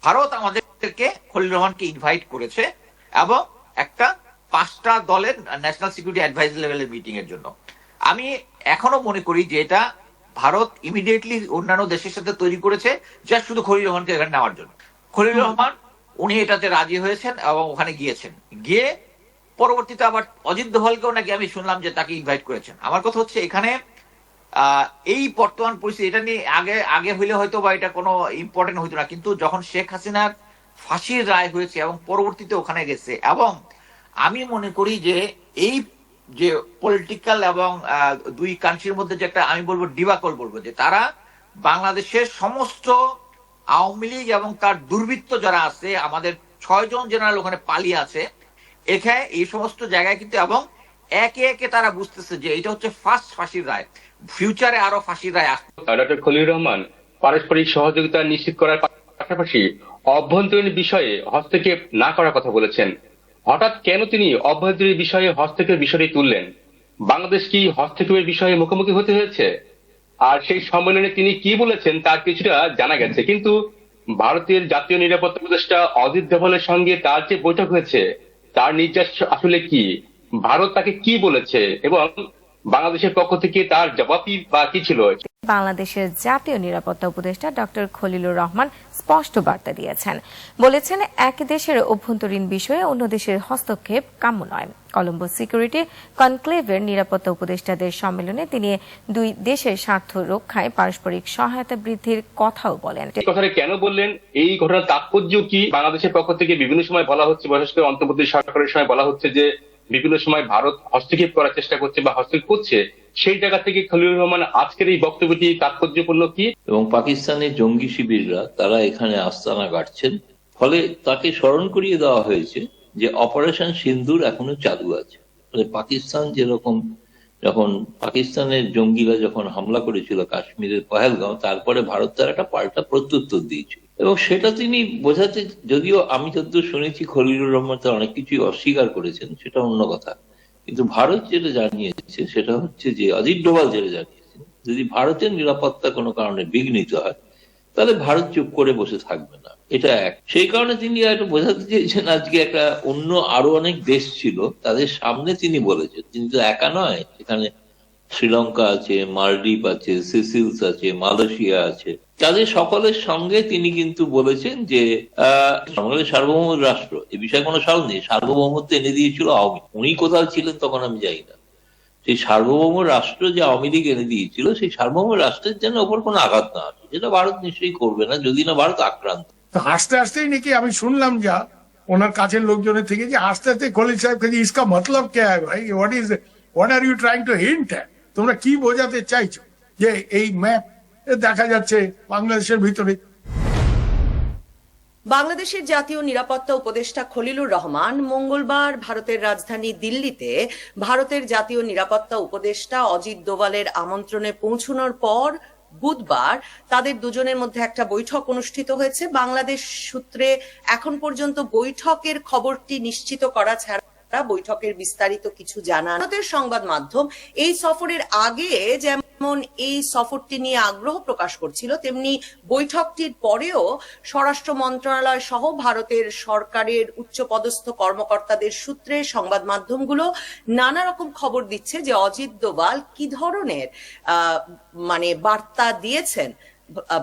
ভারত আমাদেরকে খলিলুর রহমানকে ইনভাইট করেছে এবং একটা 5টা দলের ন্যাশনাল সিকিউরিটি অ্যাডভাইজার লেভেলের মিটিং এর জন্য। আমি এখনো মনে করি যে এটা ভারত ইমিডিয়েটলি অন্যান্য দেশের সাথে তৈরি করেছে যা শুধু খলিলুর রহমানকে এখানে নেওয়ার জন্য। খলিলুর রহমান উনি এটাতে রাজি হয়েছেন এবং ওখানে গিয়েছেন, গিয়ে পরবর্তীতে আবার অজিত দোভালকেও নাকি আমি শুনলাম যে তাকে ইনভাইট করেছেন। আমার কথা হচ্ছে এখানে এই বর্তমান পরিস্থিতি এটা নিয়ে আগে আগে হইলে হয়তো বা এটা কোনো ইম্পর্টেন্ট হইতো না, কিন্তু যখন শেখ হাসিনার ফাঁসির রায় হয়েছে এবং পরবর্তীতে ওখানে গেছে, এবং আমি মনে করি যে এই যে পলিটিক্যাল এবং দুই কান্ট্রির মধ্যে যে একটা আমি বলবো ডিবাকল বলবো, যে তারা বাংলাদেশের সমস্ত আওয়ামী লীগ এবং তার দুর্বৃত্ত যারা আছে, আমাদের 6 জন জেনারেল ওখানে পালিয়ে আছে এখানে এই সমস্ত জায়গায় কিন্তু, এবং একে একে তারা বুঝতেছে যে এটা হচ্ছে ফার্স্ট ফাঁসির রায়, ফিউচারে আরো ফাঁসির রায় আসবে। ডক্টর খলিলুর রহমান পারস্পরিক সহযোগিতা নিশ্চিত করার পাশাপাশি অভ্যন্তরীণ বিষয়ে হস্তক্ষেপ না করার কথা বলেছেন। হঠাৎ কেন তিনি অভ্যন্তরীণ বিষয়ে হস্তক্ষেপের বিষয়টি তুললেন? বাংলাদেশ কি হস্তক্ষেপের বিষয়ে মুখোমুখি হতে হয়েছে? আর সেই সম্মেলনে তিনি কি বলেছেন তার কিছুটা জানা গেছে, কিন্তু ভারতের জাতীয় নিরাপত্তা উপদেষ্টা অজিত দোভালের সঙ্গে তার যে বৈঠক হয়েছে তার নির্যাস আসলে কি, ভারত তাকে কি বলেছে এবং বাংলাদেশের পক্ষ থেকে তার জবাবই বা কি ছিল? বাংলাদেশের জাতীয় নিরাপত্তা উপদেষ্টা ডক্টর খলিলুর রহমান স্পষ্ট বার্তা দিয়েছেন, বলেছেন এক দেশের অভ্যন্তরীণ বিষয়ে অন্য দেশের হস্তক্ষেপ কাম্য নয়। কলম্বো সিকিউরিটি কনক্লেভের নিরাপত্তা উপদেষ্টাদের সম্মেলনে তিনি দুই দেশের স্বার্থ রক্ষায় পারস্পরিক সহায়তা বৃদ্ধির কথাও বলেন। এই কথাটা কেন বললেন, এই ঘটনার তাৎপর্য কি? বাংলাদেশের পক্ষ থেকে বিভিন্ন সময় বলা হচ্ছে, বিশেষ করে অন্তর্বর্তী সরকারের সময় বলা হচ্ছে যে বিভিন্ন সময় ভারত হস্তক্ষেপ করার চেষ্টা করছে বা হস্তক্ষেপ করছে, সেই জায়গা থেকে খলিলুর রহমান আজকের এই বক্তব্যটি তাৎপর্যপূর্ণ কি? এবং পাকিস্তানের জঙ্গি শিবিররা তারা এখানে আস্তানা গাড়ছেন, ফলে তাকে স্মরণ করিয়ে দেওয়া হয়েছে যে অপারেশন সিন্দুর এখনো চালু আছে। পাকিস্তান যেরকম, যখন পাকিস্তানের জঙ্গিরা যখন হামলা করেছিল কাশ্মীরের পহেলগাঁও, তারপরে ভারত তার একটা পাল্টা প্রত্যুত্তর দিয়েছিল, এবং সেটা তিনি বোঝাতে, যদিও আমি যতদূর শুনেছি খলিলুর রহমান তার অনেক কিছুই অস্বীকার করেছেন, সেটা অন্য কথা, কিন্তু ভারত যেটা জানিয়েছে সেটা হচ্ছে যে অজিত ডোভাল যেটা জানিয়েছেন, যদি ভারতের নিরাপত্তা কোনো কারণে বিঘ্নিত হয় তাহলে ভারত চুপ করে বসে থাকবে না, এটা এক। সেই কারণে তিনি একটা বোঝাতে চেয়েছেন, আজকে একটা অন্য আরো অনেক দেশ ছিল তাদের সামনে তিনি বলেছেন তিনি তো একা নয়, এখানে শ্রীলঙ্কা আছে, মালদ্বীপ আছে, সিসিলস আছে, মালয়েশিয়া আছে, তাদের সকলের সঙ্গে তিনি কিন্তু বলেছেন যে বাংলাদেশ সার্বভৌম রাষ্ট্র, এ বিষয়ে কোনো সন্দেহ নেই, সার্বভৌমত্ব এনে দিয়েছিল আওয়ামী লীগ। উনি কোথাও ছিলেন তখন আমি জানি না। সেই সার্বভৌম রাষ্ট্র যে আওয়ামী লীগ এনে দিয়েছিল, সেই সার্বভৌম রাষ্ট্রের যেন ওপর কোনো আঘাত না আসে, যেটা ভারত নিশ্চয়ই করবে না যদি না ভারত আক্রান্ত। হাসতে হাসতেই নাকি আমি শুনলাম যা ওনার কাছের লোকজনের থেকে, যে হাসতে হাসতে খলিল সাহেবকে যে ইসকা মতলব কে হয় ভাই, what are you trying to hint, তোমরা কি বোঝাতে চাইছো যে এই ম্যাপ দেখা যাচ্ছে বাংলাদেশের ভিতরে? বাংলাদেশের জাতীয় নিরাপত্তা উপদেষ্টা খলিলুর রহমান মঙ্গলবার ভারতের রাজধানী দিল্লিতে ভারতের জাতীয় নিরাপত্তা উপদেষ্টা অজিত দোভালের আমন্ত্রণে পৌঁছানোর পর বুধবার তাদের দুজনের মধ্যে একটা বৈঠক অনুষ্ঠিত হয়েছে। বাংলাদেশ সূত্রে এখন পর্যন্ত বৈঠকের খবরটি নিশ্চিত করা ছাড়া বৈঠকের বিস্তারিত কিছু জানান ভারতের সংবাদ মাধ্যম। এই সফরের আগে যেমন এই সফরটি নিয়ে আগ্রহ প্রকাশ করছিল, তেমনি বৈঠকটির পরেও স্বরাষ্ট্র মন্ত্রণালয় সহ ভারতের সরকারের উচ্চপদস্থ কর্মকর্তাদের সূত্রে সংবাদ মাধ্যমগুলো নানা রকম খবর দিচ্ছে যে অজিত দোভাল কি ধরনের বার্তা দিয়েছেন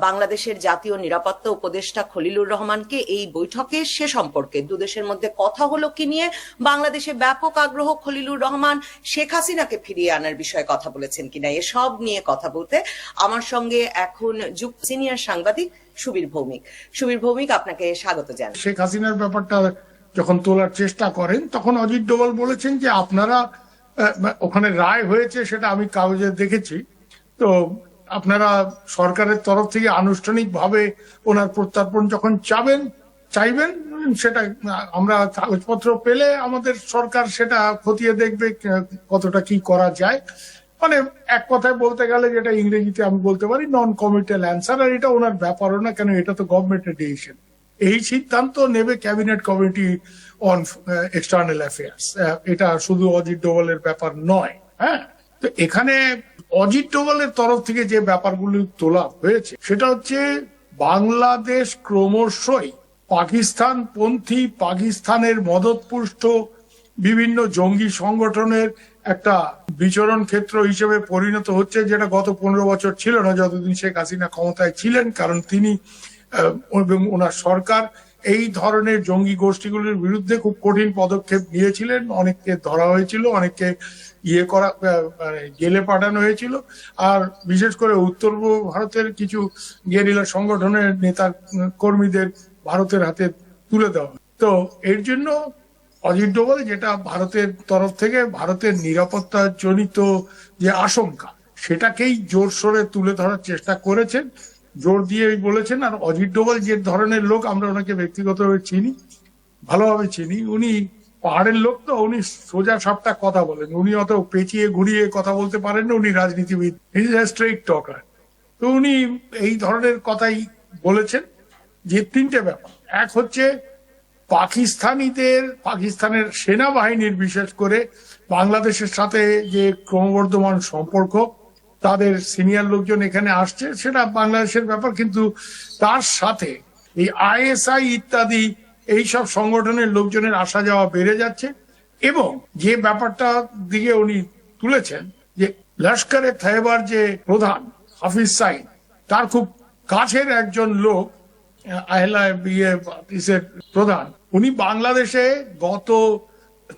বাংলাদেশের জাতীয় নিরাপত্তা উপদেষ্টা খলিলুর রহমানকে এই বৈঠকে, সে সম্পর্কে দুদেশের মধ্যে কথা হলো কি নিয়ে। বাংলাদেশে ব্যাপক আগ্রহ, খলিলুর রহমান শেখ হাসিনাকে ফিরিয়ে আনার বিষয়ে কথা বলেছেন কিনা, এসব নিয়ে কথা বলতে আমার সঙ্গে এখন যুক্ত সিনিয়র সাংবাদিক সুবীর ভৌমিক। সুবীর ভৌমিক, আপনাকে স্বাগত জানাই। শেখ হাসিনার ব্যাপারটা যখন তোলার চেষ্টা করেন তখন অজিত ডোভাল বলেছেন যে আপনারা ওখানে রায় হয়েছে সেটা আমি কাগজে দেখেছি, তো আপনারা সরকারের তরফ থেকে আনুষ্ঠানিক ভাবে ওনার প্রত্যর্পণ যখন চাইবেন সেটা আমরা কাগজপত্র পেলে আমাদের সরকার সেটা খতিয়ে দেখবে কতটা কি করা যায়। মানে এক কথায় বলতে গেলে, যেটা ইংরেজিতে আমি বলতে পারি, নন কমিটাল অ্যান্সার। আর এটা ওনার ব্যাপারও না, কেন এটা তো গভর্নমেন্টের ডিসিশন। এই সিদ্ধান্ত নেবে cabinet committee on external affairs, এটা শুধু অজিত ডোভালের ব্যাপার নয়। হ্যাঁ, তো এখানে অজিত ডোভালের তরফ থেকে যে ব্যাপারগুলি তোলা হয়েছে সেটা হচ্ছে বাংলাদেশ ক্রমশই পাকিস্তানপন্থী, পাকিস্তানের মদতপুষ্ট বিভিন্ন জঙ্গি সংগঠনের একটা বিচরণ ক্ষেত্র হিসেবে পরিণত হচ্ছে, যেটা গত 15 বছর ছিল না যতদিন শেখ হাসিনা ক্ষমতায় ছিলেন। কারণ তিনি এবং ওনার সরকার এই ধরনের জঙ্গি গোষ্ঠীগুলির বিরুদ্ধে খুব কঠিন পদক্ষেপ নিয়েছিলেন। অনেককে ধরা হয়েছিল, অনেককে জেলে পাঠানো হয়েছিল, আর বিশেষ করে উত্তর ভারতের কিছু গেরিলা সংগঠনের নেতা কর্মীদের ভারতের হাতে তুলে দেওয়া। তো এর জন্য অজিত ডোভাল যেটা ভারতের তরফ থেকে ভারতের নিরাপত্তা জনিত যে আশঙ্কা সেটাকেই জোর সোরে তুলে ধরার চেষ্টা করেছেন, জোর দিয়ে বলেছেন। আর অজিত ডোভাল যে ধরনের লোক, আমরা ওনাকে ব্যক্তিগতভাবে চিনি, ভালোভাবে চিনি। উনি পাহাড়ের লোক, তো উনি সোজা সাপটা কথা বলেন, উনি অত পেঁচিয়ে ঘুরিয়ে কথা বলতে পারেন না। উনি রাজনীতিবিদ, ইজ এ স্ট্রেইট টকার। তো উনি এই ধরনের কথাই বলেছেন যে 3টে ব্যাপার। এক হচ্ছে পাকিস্তানের সেনাবাহিনীর, বিশেষ করে বাংলাদেশের সাথে যে ক্রমবর্ধমান সম্পর্ক, তাদের সিনিয়র লোকজন এখানে আসছে, সেটা বাংলাদেশের ব্যাপার, কিন্তু তার সাথে এই ISI ইত্যাদি এইসব সংগঠনের লোকজনের আসা যাওয়া বেড়ে যাচ্ছে। এবং যে ব্যাপারটা দিকে উনি তুলেছেন যে লস্করে তৈয়বার যে প্রধান হাফিজ সাইদ, তার খুব কাছের একজন লোক, আহলা বিএর প্রধান, উনি বাংলাদেশে গত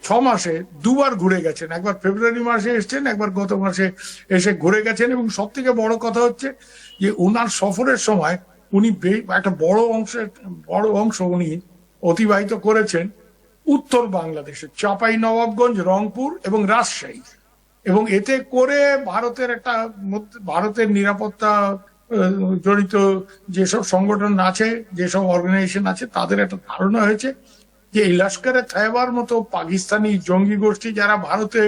6 মাসে 2বার ঘুরে গেছেন। একবার ফেব্রুয়ারি মাসে এসেছেন, একবার গত মাসে এসে ঘুরে গেছেন। এবং সব থেকে বড় কথা হচ্ছে যে ওনার সফরের সময় উনি একটা বড় অংশ উনি অতিবাহিত করেছেন উত্তর বাংলাদেশে, চাঁপাই নবাবগঞ্জ, রংপুর এবং রাজশাহী। এবং এতে করে ভারতের নিরাপত্তা জড়িত যেসব সংগঠন আছে, যেসব অর্গানাইজেশন আছে, তাদের একটা ধারণা হয়েছে যে এই লস্করে তৈয়বার মতো পাকিস্তানি জঙ্গি গোষ্ঠী, যারা ভারতে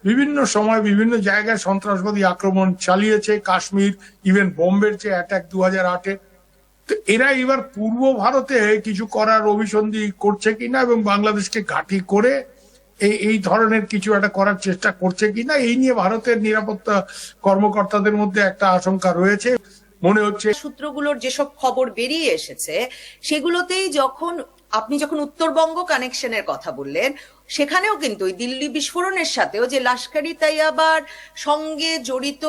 বিভিন্ন সময় বিভিন্ন জায়গায় সন্ত্রাসবাদী আক্রমণ চালিয়েছে, কাশ্মীর, ইভেন বোম্বের যে অ্যাটাক 2008-এ, তো এরা এবার পূর্ব ভারতে কিছু করার অভিসন্ধি করছে কিনা এবং বাংলাদেশকে ঘাঁটি করে এই ধরনের কিছু একটা করার চেষ্টা করছে কিনা, এই নিয়ে ভারতের নিরাপত্তা কর্মকর্তাদের মধ্যে একটা আশঙ্কা রয়েছে। মনে হচ্ছে সূত্রগুলোর যেসব খবর বেরিয়ে এসেছে সেগুলোতেই আপনি যখন উত্তরবঙ্গ কানেকশনের কথা বললেন, সেখানেও কিন্তু দিল্লি বিস্ফোরণের সাথেও যে লস্করি তৈয়বার সঙ্গে জড়িত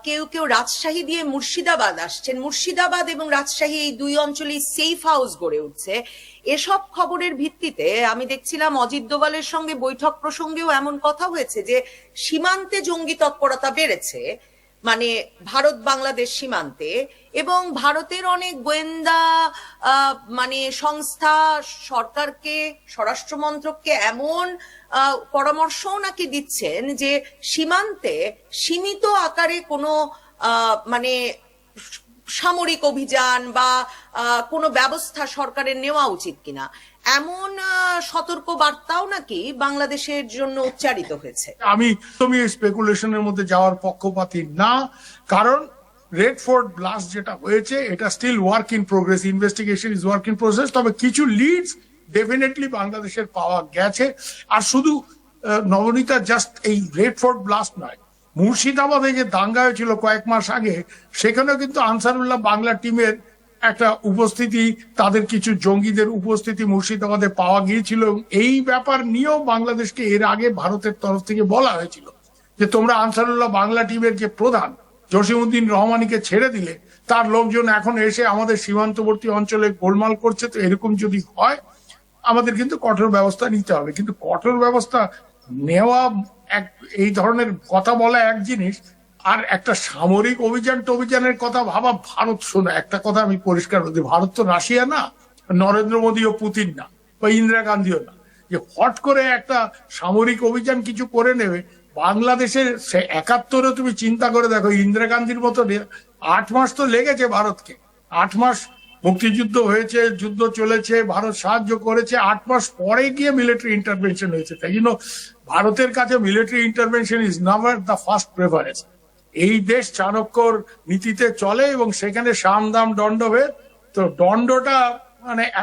কেউ কেউ রাজশাহী দিয়ে মুর্শিদাবাদ আসছেন, মুর্শিদাবাদ এবং রাজশাহী এই 2 অঞ্চলেই সেফ হাউস গড়ে উঠছে, এসব খবরের ভিত্তিতে আমি দেখছিলাম অজিত ডোভালের সঙ্গে বৈঠক প্রসঙ্গেও এমন কথা হয়েছে যে সীমান্তে জঙ্গি তৎপরতা বেড়েছে, মানে ভারত বাংলাদেশ সীমান্তে, এবং ভারতের অনেক গোয়েন্দা সংস্থা সরকারকে, স্বরাষ্ট্র মন্ত্রককে এমন পরামর্শও নাকি দিচ্ছেন যে সীমান্তে সীমিত আকারে কোনো সামরিক অভিযান বা কোনো ব্যবস্থা সরকারের নেওয়া উচিত কিনা, এমন সতর্ক বার্তাও নাকি বাংলাদেশের জন্য উচ্চারিত হয়েছে। আমি স্পেকুলেশনের মধ্যে যাওয়ার পক্ষপাতী না, কারণ রেড ফোর্ট ব্লাস্ট যেটা হয়েছে এটা still work in progress, investigation is work in progress. তবে কিছু লিডস ডেফিনেটলি বাংলাদেশের পাওয়া গেছে। আর শুধু নবনীতা, জাস্ট এই রেড ফোর্ট ব্লাস্ট নয়, মুর্শিদাবাদে যে দাঙ্গা হয়েছিল কয়েক মাস আগে, সেখানেও কিন্তু আনসারুল্লাহ বাংলা টিমের একটা উপস্থিতি, তাদের কিছু জঙ্গিদের উপস্থিতি মুর্শিদাবাদে পাওয়া গিয়েছিল। এই ব্যাপার নিয়েও বাংলাদেশকে এর আগে ভারতের তরফ থেকে বলা হয়েছিল যে তোমরা আনসারুল্লাহ বাংলা টিমের যে প্রধান জসিমউদ্দিন রহমানিকে ছেড়ে দিলে, তার লোকজন এখন এসে আমাদের সীমান্তবর্তী অঞ্চলে গোলমাল করছে। তো এরকম যদি হয় আমাদের কিন্তু কঠোর ব্যবস্থা নিতে হবে। কিন্তু কঠোর ব্যবস্থা নেওয়া এই ধরনের কথা বলা এক জিনিস, আর একটা সামরিক অভিযানের কথা ভাবা, ভারত শোনা একটা কথা আমি পরিষ্কার বলছি, ভারত তো রাশিয়া না, নরেন্দ্র মোদী ও পুতিন না, বা ইন্দিরা গান্ধীও না, যে হট করে একটা সামরিক অভিযান কিছু করে নেবে। বাংলাদেশের 71-এ তুমি চিন্তা করে দেখো, ইন্দিরা গান্ধীর মতো 8 মাস তো লেগেছে ভারতকে, 8 মাস মুক্তিযুদ্ধ হয়েছে, যুদ্ধ চলেছে, ভারত সাহায্য করেছে, 8 মাস পরে গিয়ে মিলিটারি ইন্টারভেনশন হয়েছে। তাই জন্য ভারতের কাছে military intervention is never the first preference. এই দেশ চাণক্যর নীতিতে চলে এবং সেখানে সাম দাম দণ্ডভেদ। তো দণ্ডটা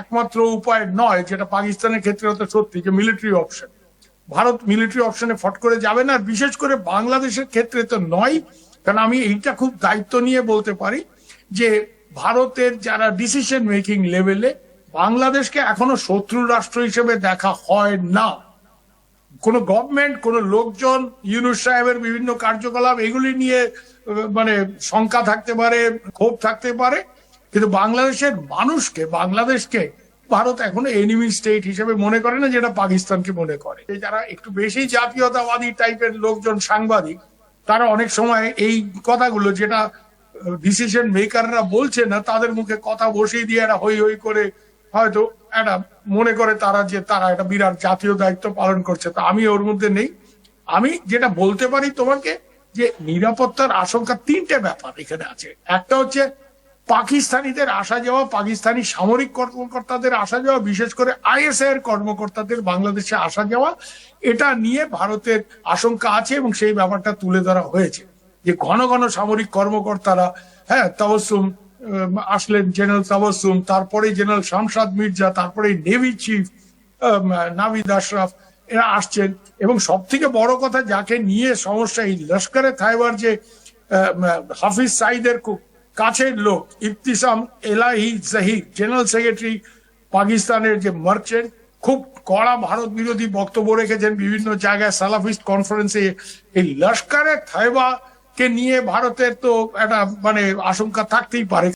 একমাত্র উপায় নয়, যেটা পাকিস্তানের ক্ষেত্রে হতো সত্যি, যে মিলিটারি অপশন। ভারত মিলিটারি অপশনে ফট করে যাবে না, বিশেষ করে বাংলাদেশের ক্ষেত্রে তো নয়। কারণ আমি এইটা খুব দায়িত্ব নিয়ে বলতে পারি যে ভারতের যারা ডিসিশন মেকিং লেভেলে বাংলাদেশকে এখনো শত্রু রাষ্ট্র হিসেবে দেখা হয় না। কোন গভর্নমেন্ট, কোন লোকজন, ইউনূস সাহেবের বিভিন্ন কার্যকলাপ এগুলি নিয়ে মানে শঙ্কা থাকতে পারে, ক্ষোভ থাকতে পারে, কিন্তু বাংলাদেশকে ভারত এখনো এনিমি স্টেট হিসেবে মনে করে না, যেটা পাকিস্তানকে মনে করে। যারা একটু বেশি জাতীয়তাবাদী টাইপের লোকজন, সাংবাদিক, তারা অনেক সময় এই কথাগুলো যেটা ডিসিশন মেকাররা বলছে না, তাদের মুখে কথা বসিয়ে দিয়ে এরা হই হই করে হয়তো একটা মনে করে তারা একটা বিরাট জাতীয় দায়িত্ব পালন করছে। তা আমি ওর মধ্যে নেই। আমি যেটা বলতে পারি তোমাকে, যে নিরাপত্তার আশঙ্কা তিনটে ব্যাপার এখানে আছে। একটা হচ্ছে পাকিস্তানিদের আসা যাওয়া, পাকিস্তানি সামরিক কর্মকর্তাদের আসা যাওয়া, বিশেষ করে আইএসআই এর কর্মকর্তাদের বাংলাদেশে আসা যাওয়া, এটা নিয়ে ভারতের আশঙ্কা আছে এবং সেই ব্যাপারটা তুলে ধরা হয়েছে যে ঘন ঘন সামরিক কর্মকর্তারা, তাবাসসুম আসলেন, জেনারেল তাবাসসুম, তারপরে জেনারেল শামশাদ মির্জা, তারপরে নেভি চিফ নাভিদ আশরাফ, এরা আসছেন। এবং সব থেকে বড় কথা, যাকে নিয়ে সমস্যা, এই লস্করে তাইবার যে হাফিজ সাইদের খুব কাছের লোক ইবতিসাম এলাহি জাহিদ, জেনারেল সেক্রেটারি পাকিস্তানের, যে মার্চেন্ট, খুব কড়া ভারত বিরোধী বক্তব্য রেখেছেন বিভিন্ন জায়গায়, সালাফিস্ট কনফারেন্সে। এই লস্করে তাইবা কে নিয়ে ভারতের তো একটা মানে আশঙ্কা থাকতেই পারে।